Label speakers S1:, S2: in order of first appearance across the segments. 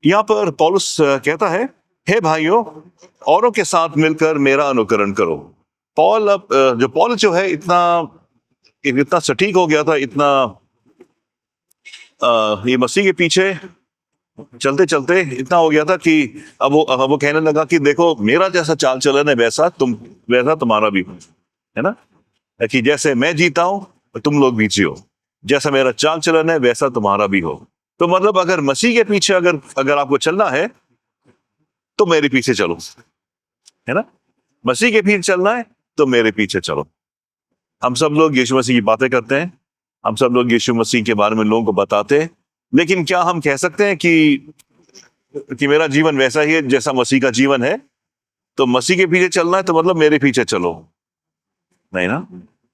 S1: यहाँ पर पौलुस कहता है, हे भाइयों, औरों के साथ मिलकर मेरा अनुकरण करो। पौल जो है इतना सटीक हो गया था, इतना ये मसीह के पीछे चलते चलते इतना हो गया था कि अब वो कहने लगा कि देखो, मेरा जैसा चाल चलन है वैसा तुम्हारा भी हो, है ना। कि जैसे मैं जीता हूं तुम लोग भी जियो, जैसा मेरा चाल चलन है वैसा तुम्हारा भी हो। तो मतलब अगर मसीह के पीछे अगर आपको चलना है तो मेरे पीछे चलो, है ना। मसीह के पीछे चलना है तो मेरे पीछे चलो। हम सब लोग यीशु मसीह की बातें करते हैं, हम सब लोग यीशु मसीह के बारे में लोगों को बताते हैं, लेकिन क्या हम कह सकते हैं कि मेरा जीवन वैसा ही है जैसा मसीह का जीवन है, तो मसीह के पीछे चलना है तो मतलब मेरे पीछे चलो? नहीं ना,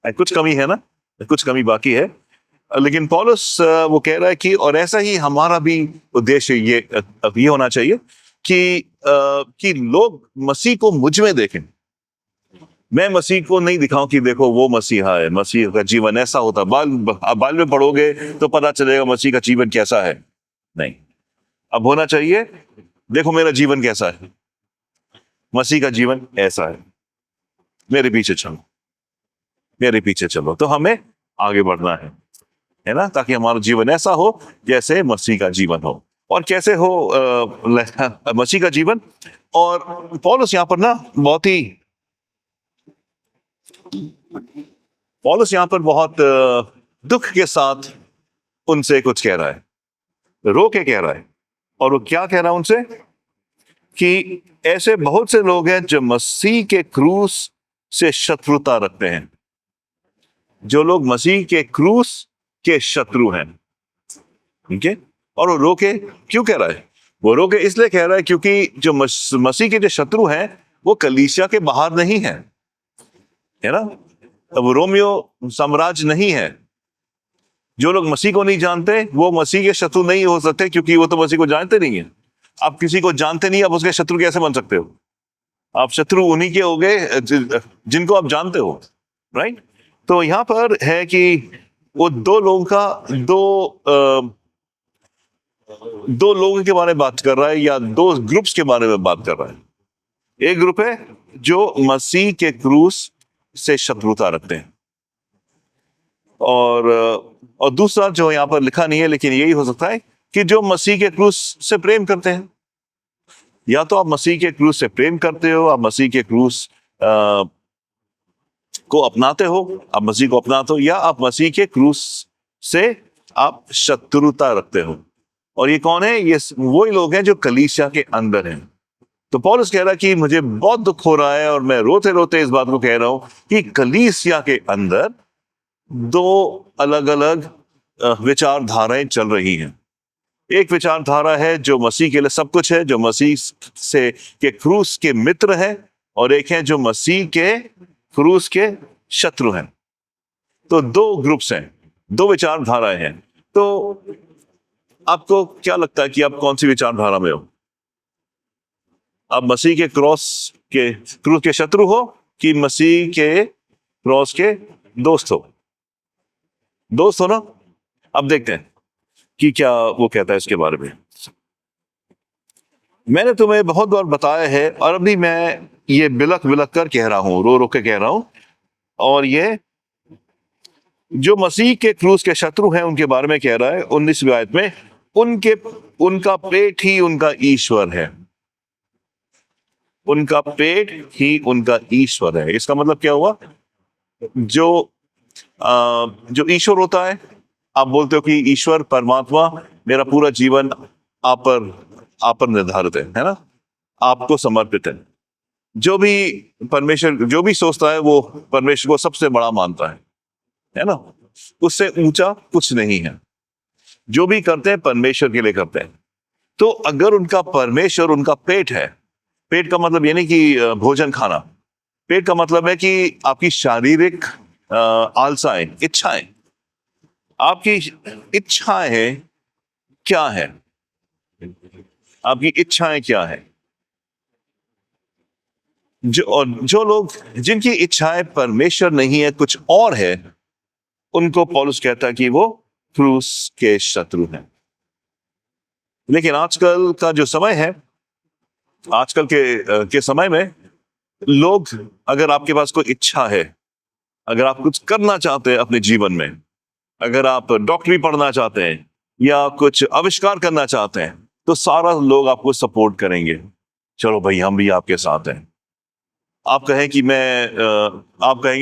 S1: कुछ कमी है ना, कुछ कमी बाकी है। लेकिन पौलुस वो कह रहा है कि और ऐसा ही हमारा भी उद्देश्य ये होना चाहिए कि लोग मसीह को मुझ में देखें। मैं मसीह को नहीं दिखाऊं कि देखो वो मसीहा है, मसीह का जीवन ऐसा होता। बाल में पढ़ोगे तो पता चलेगा मसीह का जीवन कैसा है। नहीं, अब होना चाहिए, देखो मेरा जीवन कैसा है, मसीह का जीवन ऐसा है, मेरे पीछे चलो, मेरे पीछे चलो। तो हमें आगे बढ़ना है ना, ताकि हमारा जीवन ऐसा हो जैसे मसीह का जीवन हो। और कैसे हो मसीह का जीवन? और पौलुस यहाँ पर ना बहुत दुख के साथ उनसे कुछ कह रहा है, रो के कह रहा है। और वो क्या कह रहा है उनसे? कि ऐसे बहुत से लोग हैं जो मसीह के क्रूस से शत्रुता रखते हैं, जो लोग मसीह के क्रूस के शत्रु हैं। ठीक है। और वो रो के क्यों कह रहा है? वो रो के इसलिए कह रहा है क्योंकि जो मसीह के जो शत्रु हैं वो कलीसिया के बाहर नहीं है, है ना। अब रोमियो साम्राज्य नहीं है। जो लोग मसीह को नहीं जानते वो मसीह के शत्रु नहीं हो सकते, क्योंकि वो तो मसीह को जानते नहीं है। आप किसी को जानते नहीं, आप उसके शत्रु कैसे बन सकते हो? आप शत्रु उन्हीं के हो गए जिनको आप जानते हो, राइट। तो यहां पर है कि वो दो लोगों के बारे में बात कर रहा है, या दो ग्रुप्स के बारे में बात कर रहा है। एक ग्रुप है जो मसीह के क्रूस से शत्रुता रखते हैं, और दूसरा जो यहां पर लिखा नहीं है लेकिन यही हो सकता है कि जो मसीह के क्रूस से प्रेम करते हैं। या तो आप मसीह के क्रूस से प्रेम करते हो, आप मसीह के क्रूस को अपनाते हो, आप मसीह को अपनाते हो, या आप मसीह के क्रूस से आप शत्रुता रखते हो। और ये कौन है? ये वही लोग हैं जो कलीसिया के अंदर हैं। तो पौलुस कह रहा है कि मुझे बहुत दुख हो रहा है और मैं रोते रोते इस बात को कह रहा हूं कि कलीसिया के अंदर दो अलग अलग विचारधाराएं चल रही हैं। एक विचारधारा है जो मसीह के लिए सब कुछ है, जो मसीह से के क्रूस के मित्र है, और एक है जो मसीह के क्रूस के शत्रु हैं। तो दो ग्रुप्स हैं, दो विचारधाराएं हैं। तो आपको क्या लगता है कि आप कौन सी विचारधारा में हो? आप मसीह के क्रूस के शत्रु हो कि मसीह के क्रॉस के दोस्त हो? दोस्त हो ना। अब देखते हैं कि क्या वो कहता है इसके बारे में। मैंने तुम्हें बहुत बार बताया है, और अभी मैं ये बिलक बिलक कर कह रहा हूं, रो रो के कह रहा हूं। और ये जो मसीह के क्रूस के शत्रु हैं उनके बारे में कह रहा है 19वीं आयत में, उनका पेट ही उनका ईश्वर है। उनका पेट ही उनका ईश्वर है। इसका मतलब क्या हुआ? जो ईश्वर होता है, आप बोलते हो कि ईश्वर परमात्मा मेरा पूरा जीवन आप पर निर्धारित है ना, आपको समर्पित है। जो भी परमेश्वर जो भी सोचता है वो परमेश्वर को सबसे बड़ा मानता है ना। उससे ऊंचा कुछ नहीं है। जो भी करते हैं परमेश्वर के लिए करते हैं। तो अगर उनका परमेश्वर उनका पेट है, पेट का मतलब ये नहीं कि भोजन खाना, पेट का मतलब है कि आपकी शारीरिक आलसाएं, इच्छाएं, आपकी इच्छाएं क्या है? आपकी इच्छाएं क्या है? जो लोग जिनकी इच्छाएं परमेश्वर नहीं है, कुछ और है, उनको पौलुस कहता है कि वो क्रूस के शत्रु हैं। लेकिन आजकल का जो समय है, आजकल के समय में लोग, अगर आपके पास कोई इच्छा है, अगर आप कुछ करना चाहते हैं अपने जीवन में, अगर आप डॉक्टरी पढ़ना चाहते हैं या कुछ आविष्कार करना चाहते हैं, तो सारा लोग आपको सपोर्ट करेंगे। चलो भाई, हम भी आपके साथ हैं। आप कहेंगे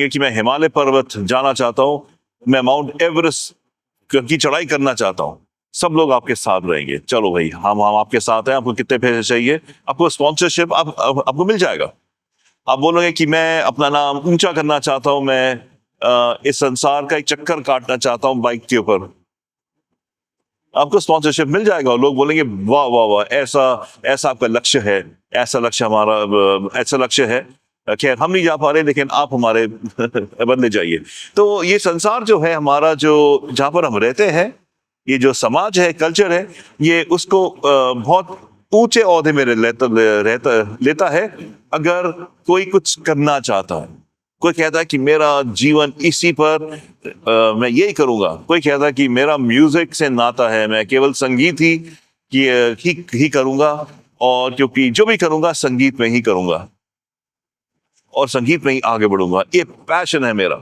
S1: कि मैं हिमालय पर्वत जाना चाहता हूं, मैं माउंट एवरेस्ट की चढ़ाई करना चाहता हूं, सब लोग आपके साथ रहेंगे। चलो भाई, हम आपके साथ हैं। आपको कितने पैसे चाहिए? आपको स्पॉन्सरशिप आपको मिल जाएगा। आप बोलोगे कि मैं अपना नाम ऊंचा करना चाहता हूं, मैं इस संसार का एक चक्कर काटना चाहता हूं बाइक के ऊपर, आपको स्पॉन्सरशिप मिल जाएगा। और लोग बोलेंगे वाह वाह वाह, ऐसा ऐसा आपका लक्ष्य है, ऐसा लक्ष्य हमारा, ऐसा लक्ष्य है। खैर, हम नहीं जा पा रहे, लेकिन आप हमारे बदले जाइए। तो ये संसार जो है हमारा, जो जहां पर हम रहते हैं, ये जो समाज है, कल्चर है, ये उसको बहुत ऊंचे ओहदे में लेता है अगर कोई कुछ करना चाहता है। कोई कहता है कि मेरा जीवन इसी पर, मैं यही करूंगा। कोई कहता है कि मेरा म्यूजिक से नाता है, मैं केवल संगीत ही करूंगा, और क्योंकि जो भी करूंगा संगीत में ही करूंगा और संगीत में ही आगे बढ़ूंगा, ये पैशन है मेरा,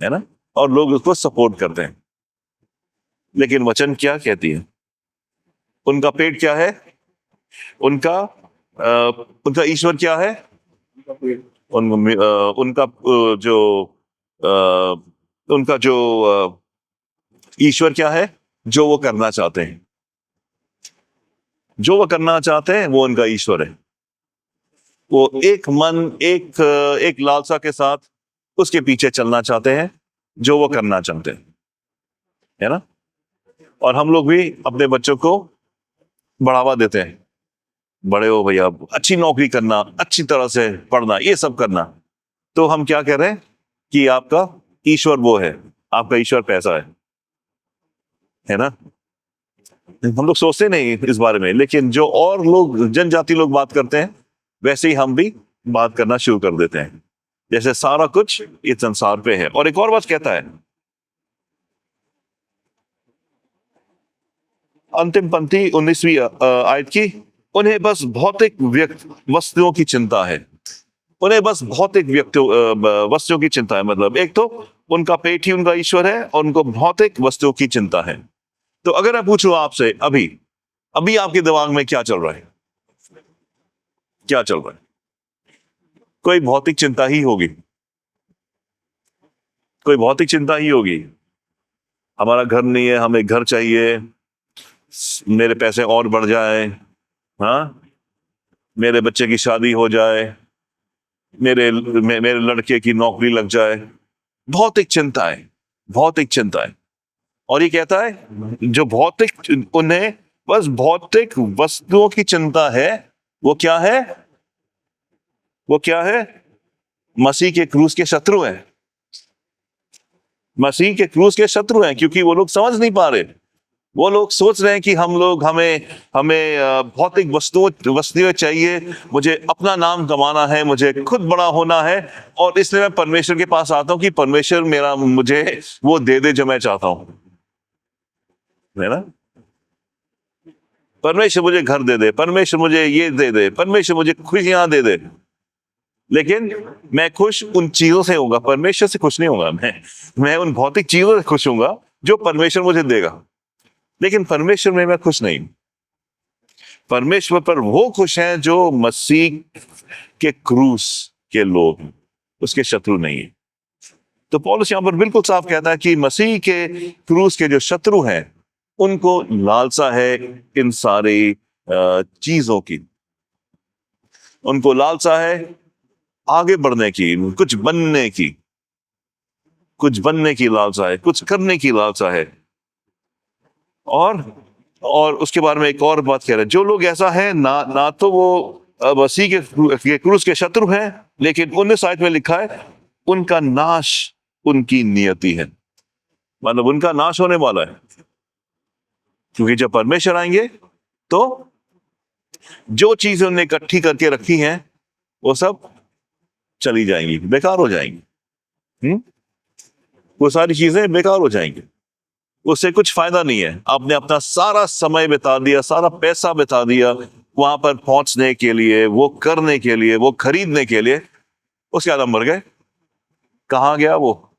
S1: है ना। और लोग उसको सपोर्ट करते हैं। लेकिन वचन क्या कहती है? उनका पेट क्या है? उनका उनका ईश्वर क्या है? उनका जो उनका जो ईश्वर क्या है? जो वो करना चाहते हैं, जो वो करना चाहते हैं, वो उनका ईश्वर है। वो एक मन, एक लालसा के साथ उसके पीछे चलना चाहते हैं, जो वो करना चाहते हैं, है ना। और हम लोग भी अपने बच्चों को बढ़ावा देते हैं, बड़े हो भैया, अच्छी नौकरी करना, अच्छी तरह से पढ़ना, ये सब करना। तो हम क्या कह रहे हैं कि आपका ईश्वर वो है, आपका ईश्वर पैसा है ना। हम लोग सोचते नहीं इस बारे में, लेकिन जो और लोग, जनजाति लोग बात करते हैं, वैसे ही हम भी बात करना शुरू कर देते हैं, जैसे सारा कुछ इस संसार पे है। और एक और बात कहता है, अंतिम पंक्ति 19वीं आयत की, उन्हें बस भौतिक वस्तुओं की चिंता है। उन्हें बस भौतिक वस्तुओं की चिंता है। मतलब एक तो उनका पेट ही उनका ईश्वर है, और उनको भौतिक वस्तुओं की चिंता है। तो अगर मैं पूछूं आपसे, अभी अभी आपके दिमाग में क्या चल रहा है? क्या चल रहा है? कोई भौतिक चिंता ही होगी, कोई भौतिक चिंता ही होगी। हमारा घर नहीं है, हमें घर चाहिए, मेरे पैसे और बढ़ जाए, हाँ, मेरे बच्चे की शादी हो जाए, मेरे लड़के की नौकरी लग जाए। भौतिक चिंता है, भौतिक चिंता है। और ये कहता है जो भौतिक, उन्हें बस भौतिक वस्तुओं की चिंता है। वो क्या है? वो क्या है? मसीह के क्रूस के शत्रु हैं। मसीह के क्रूस के शत्रु हैं, क्योंकि वो लोग समझ नहीं पा रहे। वो लोग सोच रहे हैं कि हमें हमें भौतिक वस्तुएं चाहिए, मुझे अपना नाम कमाना है, मुझे खुद बड़ा होना है, और इसलिए मैं परमेश्वर के पास आता हूं कि परमेश्वर मुझे वो दे दे जो मैं चाहता हूं, है ना। परमेश्वर मुझे घर दे दे, परमेश्वर मुझे ये दे दे, परमेश्वर मुझे खुशियां दे दे। लेकिन मैं खुश उन चीजों से होगा, परमेश्वर से खुश नहीं होगा। मैं उन भौतिक चीजों से खुश होऊंगा जो परमेश्वर मुझे देगा, लेकिन परमेश्वर में मैं खुश नहीं। परमेश्वर पर वो खुश हैं जो मसीह के क्रूस के लोग हैं, उसके शत्रु नहीं है। तो पौलुस यहां पर बिल्कुल साफ कहता है कि मसीह के क्रूस के जो शत्रु हैं, उनको लालसा है इन सारी चीजों की। उनको लालसा है आगे बढ़ने की, कुछ बनने की, कुछ बनने की लालसा है, कुछ करने की लालसा है। और उसके बारे में एक और बात कह रहे हैं, जो लोग ऐसा है, ना तो वो मसीह के क्रूस के शत्रु हैं, लेकिन 19 आयत में लिखा है उनका नाश उनकी नियति है। मतलब उनका नाश होने वाला है, क्योंकि जब परमेश्वर आएंगे तो जो चीजें उन्होंने इकट्ठी करके रखी हैं, वो सब चली जाएंगी, बेकार हो जाएंगी। वो सारी चीजें बेकार हो जाएंगी। उससे कुछ फायदा नहीं है। आपने अपना सारा समय बिता दिया, सारा पैसा बिता दिया वहां पर पहुंचने के लिए, वो करने के लिए, वो खरीदने के लिए। उसके बाद आप मर गए, कहाँ गया वो,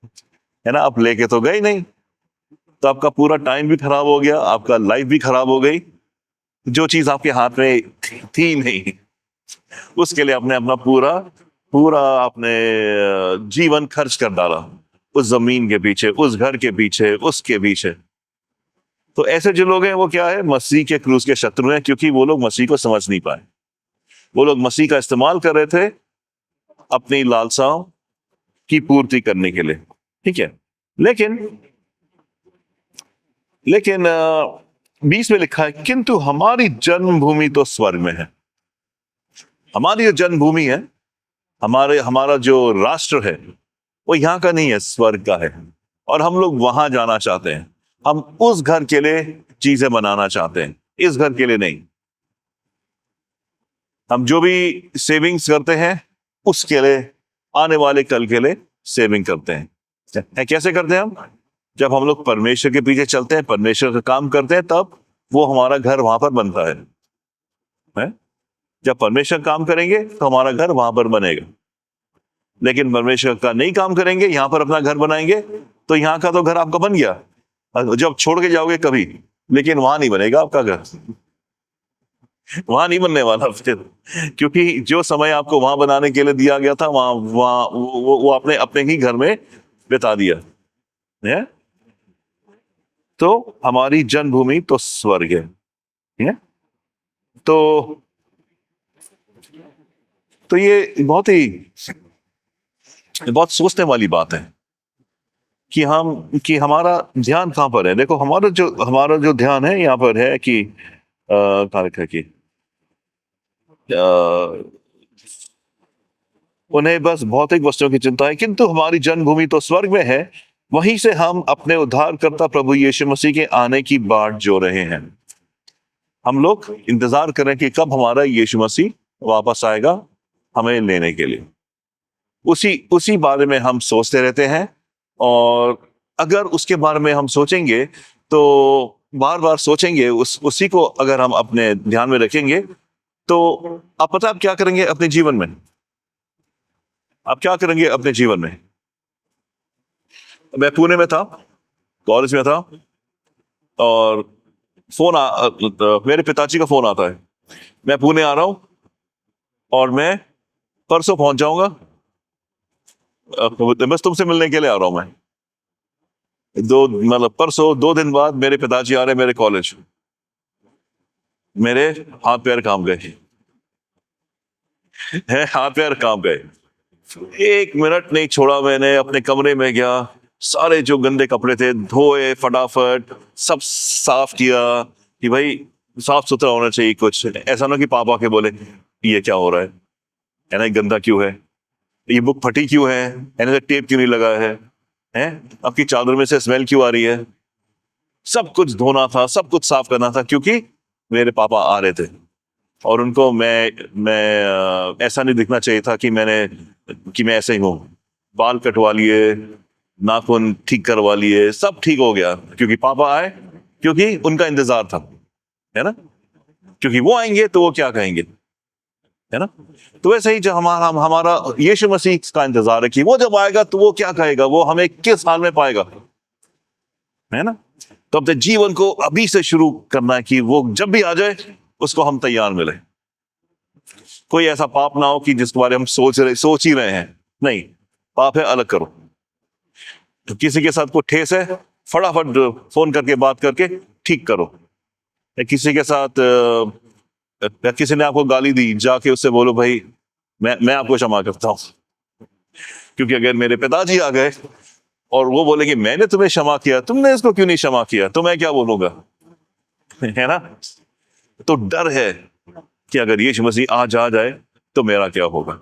S1: है ना? आप लेके तो गए नहीं, तो आपका पूरा टाइम भी खराब हो गया, आपका लाइफ भी खराब हो गई। जो चीज आपके हाथ में थी नहीं, उसके लिए आपने अपना पूरा पूरा आपने जीवन खर्च कर डाला उस जमीन के पीछे, उस घर के पीछे, उसके पीछे। तो ऐसे जो लोग हैं वो क्या है, मसीह के क्रूस के शत्रु हैं, क्योंकि वो लोग मसीह को समझ नहीं पाए। वो लोग मसीह का इस्तेमाल कर रहे थे अपनी लालसाओं की पूर्ति करने के लिए, ठीक है। लेकिन लेकिन 20 में लिखा है, किंतु हमारी जन्मभूमि तो स्वर्ग में है। हमारी जो जन्मभूमि है, हमारा जो राष्ट्र है, वो यहाँ का नहीं है, स्वर्ग का है। और हम लोग वहां जाना चाहते हैं। हम उस घर के लिए चीजें बनाना चाहते हैं, इस घर के लिए नहीं। हम जो भी सेविंग्स करते हैं उसके लिए, आने वाले कल के लिए सेविंग करते हैं। कैसे करते हैं हम? जब हम लोग परमेश्वर के पीछे चलते हैं, परमेश्वर का काम करते हैं, तब वो हमारा घर वहां पर बनता है? जब परमेश्वर काम करेंगे तो हमारा घर वहां पर बनेगा। लेकिन परमेश्वर का नहीं काम करेंगे, यहां पर अपना घर बनाएंगे, तो यहाँ का तो घर आपका बन गया, जब छोड़ के जाओगे कभी, लेकिन वहां नहीं बनेगा आपका घर, वहां नहीं बनने वाला फिर। क्योंकि जो समय आपको वहां बनाने के लिए दिया गया था, वहां वहां वो आपने अपने ही घर में बिता दिया है। तो हमारी जन्मभूमि तो स्वर्ग है? तो ये बहुत सोचने वाली बात है कि हमारा ध्यान कहां पर है। देखो, हमारा जो ध्यान है यहाँ पर है कि कहाँ लिखा है कि उन्हें बस भौतिक वस्तुओं की चिंता है, किंतु हमारी जन्मभूमि तो स्वर्ग में है, वहीं से हम अपने उद्धारकर्ता प्रभु यीशु मसीह के आने की बाट जो रहे हैं। हम लोग इंतजार कर रहे हैं कि कब हमारा यीशु मसीह वापस आएगा हमें लेने के लिए। उसी बारे में हम सोचते रहते हैं। और अगर उसके बारे में हम सोचेंगे, तो बार बार सोचेंगे, उसी को अगर हम अपने ध्यान में रखेंगे, तो आप पता आप क्या करेंगे अपने जीवन में? आप क्या करेंगे अपने जीवन में? मैं पुणे में था, कॉलेज में था, और मेरे पिताजी का फोन आता है, मैं पुणे आ रहा हूं और मैं परसों पहुंच जाऊंगा, बस तुमसे मिलने के लिए आ रहा हूं मैं। परसों 2 दिन बाद मेरे पिताजी आ रहे मेरे कॉलेज। मेरे हाथ पैर कांप गए हैं, हाथ पैर कांप गए। 1 मिनट नहीं छोड़ा, मैंने अपने कमरे में गया, सारे जो गंदे कपड़े थे धोए, फटाफट सब साफ किया कि भाई साफ सुथरा होना चाहिए कुछ। ऐसा ना कि पापा के बोले ये क्या हो रहा है ना, गंदा क्यों है, ये बुक फटी क्यों है ना, टेप क्यों नहीं लगा है, आपकी चादर में से स्मेल क्यों आ रही है। सब कुछ धोना था, सब कुछ साफ करना था, क्योंकि मेरे पापा आ रहे थे और उनको मैं ऐसा नहीं दिखना चाहिए था कि मैं ऐसे ही हूँ। बाल कटवा लिए, नाखून ठीक करवा लिए, सब ठीक हो गया, क्योंकि पापा आए, क्योंकि उनका इंतजार था, है ना? क्योंकि वो आएंगे तो वो क्या कहेंगे, है ना? तो वैसे ही जो हमारा यीशु मसीह का इंतजार है कि वो जब आएगा तो वो क्या कहेगा, वो हमें किस हाल में पाएगा, है ना? तो अपने जीवन को अभी से शुरू करना है कि वो जब भी आ जाए उसको हम तैयार मिले। कोई ऐसा पाप ना हो कि जिसके बारे में हम सोच ही रहे हैं। नहीं, पाप है, अलग करो। तो किसी के साथ कोई ठेस है, फटाफट फोन करके बात करके ठीक करो। या किसी के साथ किसी ने आपको गाली दी, जाके उससे बोलो भाई मैं आपको क्षमा करता हूं। क्योंकि अगर मेरे पिताजी आ गए और वो बोले कि मैंने तुम्हें क्षमा किया, तुमने इसको क्यों नहीं क्षमा किया, तो मैं क्या बोलूंगा, है ना? तो डर है कि अगर यीशु मसीह आज आ जाए तो मेरा क्या होगा,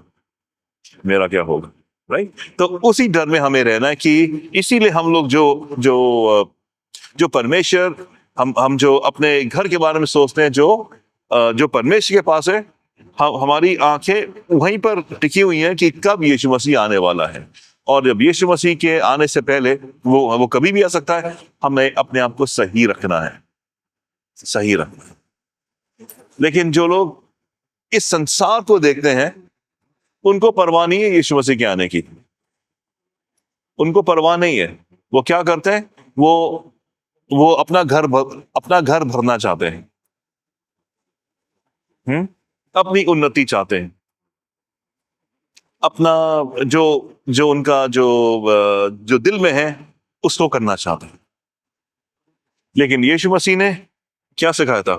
S1: राइट? तो उसी डर में हमें रहना है कि इसीलिए हम लोग जो परमेश्वर, हम जो अपने घर के बारे में सोचते हैं, जो परमेश्वर के पास है, हमारी आंखें वहीं पर टिकी हुई हैं कि कब यीशु मसीह आने वाला है। और जब यीशु मसीह के आने से पहले वो कभी भी आ सकता है। हमें अपने आप को सही रखना है, सही रखना है। लेकिन जो लोग इस संसार को देखते हैं उनको परवाह नहीं है यीशु मसीह के आने की, उनको परवाह नहीं है। वो क्या करते हैं, वो अपना घर भरना चाहते हैं, अपनी उन्नति चाहते हैं, अपना जो जो उनका जो दिल में है उसको करना चाहते हैं। लेकिन यीशु मसीह ने क्या सिखाया था?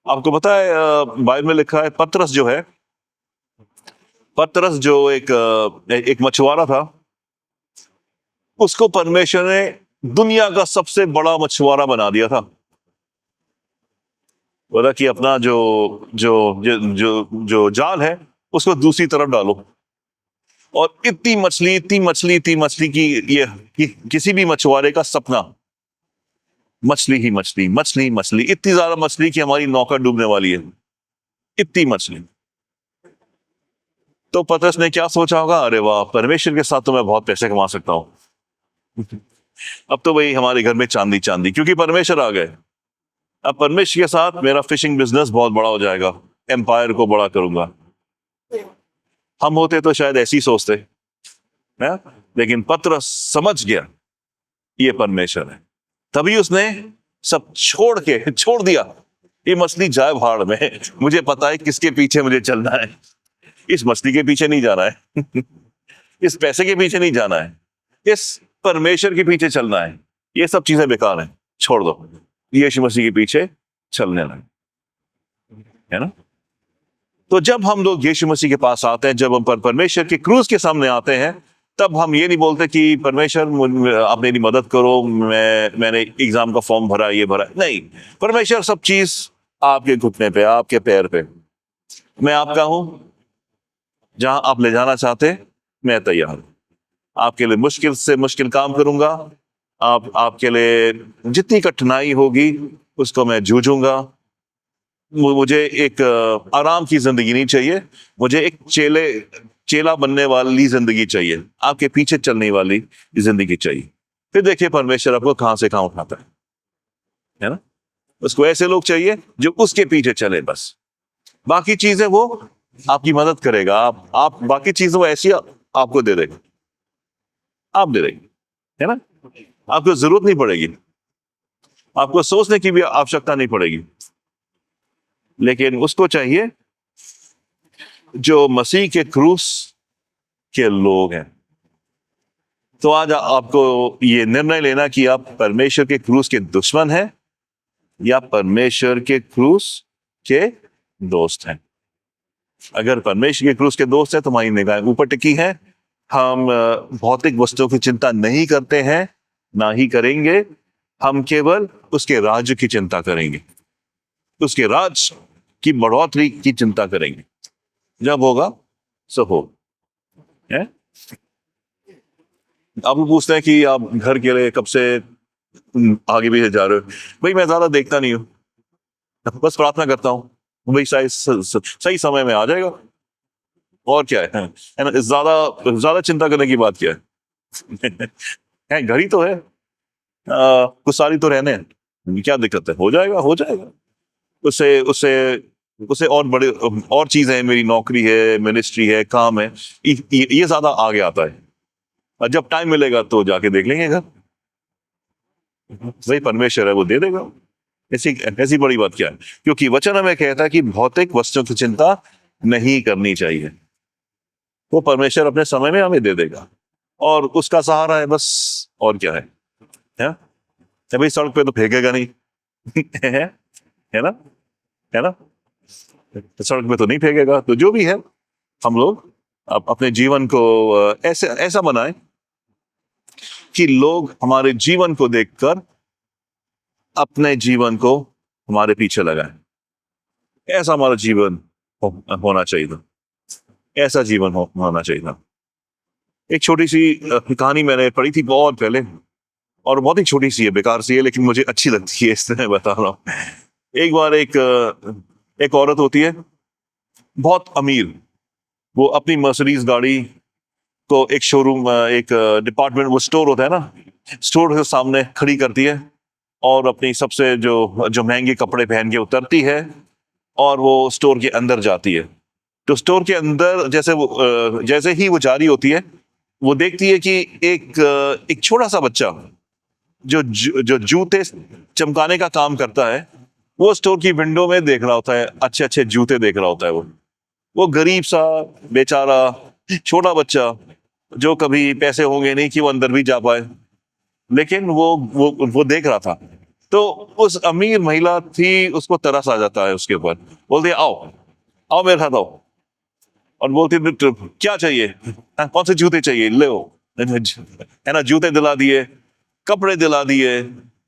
S1: आपको पता है, बाइबल में लिखा है, पतरस जो एक मछुआरा था, उसको परमेश्वर ने दुनिया का सबसे बड़ा मछुआरा बना दिया था। बोला कि अपना जो जो जो जो, जो जाल है उसको दूसरी तरफ डालो, और इतनी मछली किसी भी मछुआरे का सपना, मछली ही मछली, मछली मछली, इतनी ज्यादा मछली कि हमारी नौका डूबने वाली है, इतनी मछली। तो पतरस ने क्या सोचा होगा, अरे वाह, परमेश्वर के साथ तो मैं बहुत पैसे कमा सकता हूं। अब तो भाई हमारे घर में चांदी चांदी, क्योंकि परमेश्वर आ गए। अब परमेश्वर के साथ मेरा फिशिंग बिजनेस बहुत बड़ा हो जाएगा, एम्पायर को बड़ा करूंगा। हम होते तो शायद ऐसी सोचते है? लेकिन पतरस समझ गया ये परमेश्वर है, तभी उसने सब छोड़ दिया। ये मछली जाए भाड़ में, मुझे पता है किसके पीछे मुझे चलना है। इस मछली के पीछे नहीं जाना है, इस पैसे के पीछे नहीं जाना है, इस परमेश्वर के पीछे चलना है। ये सब चीजें बेकार हैं, छोड़ दो, यीशु मसीह के पीछे चलने लगे, है ना। तो जब हम लोग यीशु मसीह के पास आते हैं, जब हम परमेश्वर के क्रूज के सामने आते हैं, तब हम ये नहीं बोलते कि परमेश्वर आप मेरी मदद करो, मैंने एग्जाम का फॉर्म भरा, ये भरा, नहीं। परमेश्वर सब चीज आपके घुटने पे, आपके पैर पे, मैं आपका हूं, जहां आप ले जाना चाहते मैं तैयार हूं। आपके लिए मुश्किल से मुश्किल काम करूंगा, आपके लिए जितनी कठिनाई होगी उसको मैं जूझूंगा। मुझे एक आराम की जिंदगी नहीं चाहिए, मुझे एक चेला बनने वाली जिंदगी चाहिए, आपके पीछे चलने वाली जिंदगी चाहिए। फिर देखिए परमेश्वर आपको कहां से कहां उठाता है ना। उसको ऐसे लोग चाहिए जो उसके पीछे चले, बस। बाकी चीजें वो आपकी मदद करेगा, आप बाकी चीजें वो ऐसी आपको दे देगा, आप दे देंगे, है ना। आपको जरूरत नहीं पड़ेगी, आपको सोचने की भी आवश्यकता नहीं पड़ेगी। लेकिन उसको चाहिए जो मसीह के क्रूस के लोग हैं। तो आज आपको ये निर्णय लेना कि आप परमेश्वर के क्रूस के दुश्मन हैं या परमेश्वर के क्रूस के दोस्त हैं। अगर परमेश्वर के क्रूस के दोस्त हैं तो हमारी निगाहें ऊपर टिकी हैं। हम भौतिक वस्तुओं की चिंता नहीं करते हैं, ना ही करेंगे। हम केवल उसके राज्य की चिंता करेंगे, उसके राज की बढ़ोतरी की चिंता करेंगे। जब होगा सब होगा। आप पूछते हैं कि आप घर के लिए कब से आगे भी जा रहे हो। भाई मैं ज्यादा देखता नहीं हूँ, बस प्रार्थना करता हूँ भाई सही समय में आ जाएगा। और क्या है ना, ज्यादा चिंता करने की बात क्या है। घर ही तो है, कुछ सारी तो रहने हैं, क्या दिक्कत है, हो जाएगा। उससे उससे उससे और बड़े और चीजें हैं, मेरी नौकरी है, मिनिस्ट्री है, काम है, ये ज्यादा आगे आता है। और जब टाइम मिलेगा तो जाके देख लेंगे घर, वही परमेश्वर है, वो दे देगा। ऐसी बड़ी बात क्या है, क्योंकि वचन हमें कहता है कि भौतिक वस्तुओं की चिंता नहीं करनी चाहिए। वो परमेश्वर अपने समय में हमें दे देगा, और उसका सहारा है बस। और क्या है, भाई सड़क पे तो फेंकेगा नहीं है ना, सड़क पे तो नहीं फेंकेगा। तो जो भी है, हम लोग अपने जीवन को ऐसा बनाएं कि लोग हमारे जीवन को देखकर अपने जीवन को हमारे पीछे लगाएं। ऐसा हमारा जीवन होना चाहिए था, ऐसा जीवन होना चाहिए था। एक छोटी सी कहानी मैंने पढ़ी थी बहुत पहले, और बहुत ही छोटी सी है, बेकार सी है, लेकिन मुझे अच्छी लगती है, इसलिए बता रहा हूँ। एक बार एक औरत होती है, बहुत अमीर। वो अपनी मर्सिडीज गाड़ी को एक शोरूम, एक डिपार्टमेंट, वो स्टोर होता है ना, स्टोर के सामने खड़ी करती है और अपनी सबसे जो जो महंगे कपड़े पहन के उतरती है और वो स्टोर के अंदर जाती है। तो स्टोर के अंदर जैसे ही वो जा रही होती है, वो देखती है कि एक छोटा सा बच्चा जो जूते चमकाने का काम करता है, वो स्टोर की विंडो में देख रहा होता है, अच्छे अच्छे जूते देख रहा होता है। वो गरीब सा बेचारा छोटा बच्चा, जो कभी पैसे होंगे नहीं कि वो अंदर भी जा पाए, लेकिन वो देख रहा था। तो उस अमीर महिला थी, उसको तरस आ जाता है उसके ऊपर, बोलती है आओ आओ मेरे साथ आओ, और बोलती है "तो क्या चाहिए, कौन से जूते चाहिए, ले है ना, जूते दिला दिए, कपड़े दिला दिए,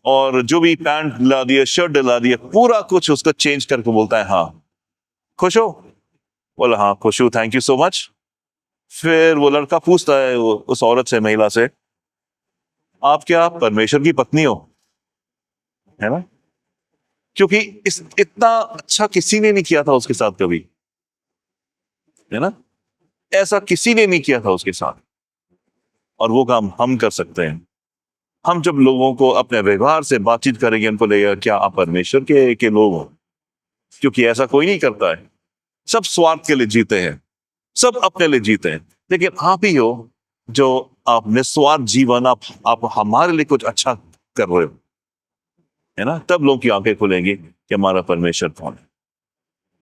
S1: और जो भी पैंट दिला दिए, शर्ट दिला दिए, पूरा कुछ उसका चेंज करके बोलता है हाँ खुश हो, बोला हाँ खुश हूं, थैंक यू सो मच। फिर वो लड़का पूछता है उस औरत से, महिला से, आप क्या परमेश्वर की पत्नी हो, है ना, क्योंकि इतना अच्छा किसी ने नहीं किया था उसके साथ कभी, है ना, ऐसा किसी ने नहीं किया था उसके साथ, और वो काम हम कर सकते हैं। हम जब लोगों को अपने व्यवहार से बातचीत करेंगे, उनको लगेगा क्या आप परमेश्वर के लोग हो, क्योंकि ऐसा कोई नहीं करता है। सब स्वार्थ के लिए जीते हैं, सब अपने लिए जीते हैं, लेकिन आप ही हो जो आप निस्वार्थ जीवन, आप हमारे लिए कुछ अच्छा कर रहे हो, है ना, तब लोग की आंखें खुलेंगी कि हमारा परमेश्वर कौन है।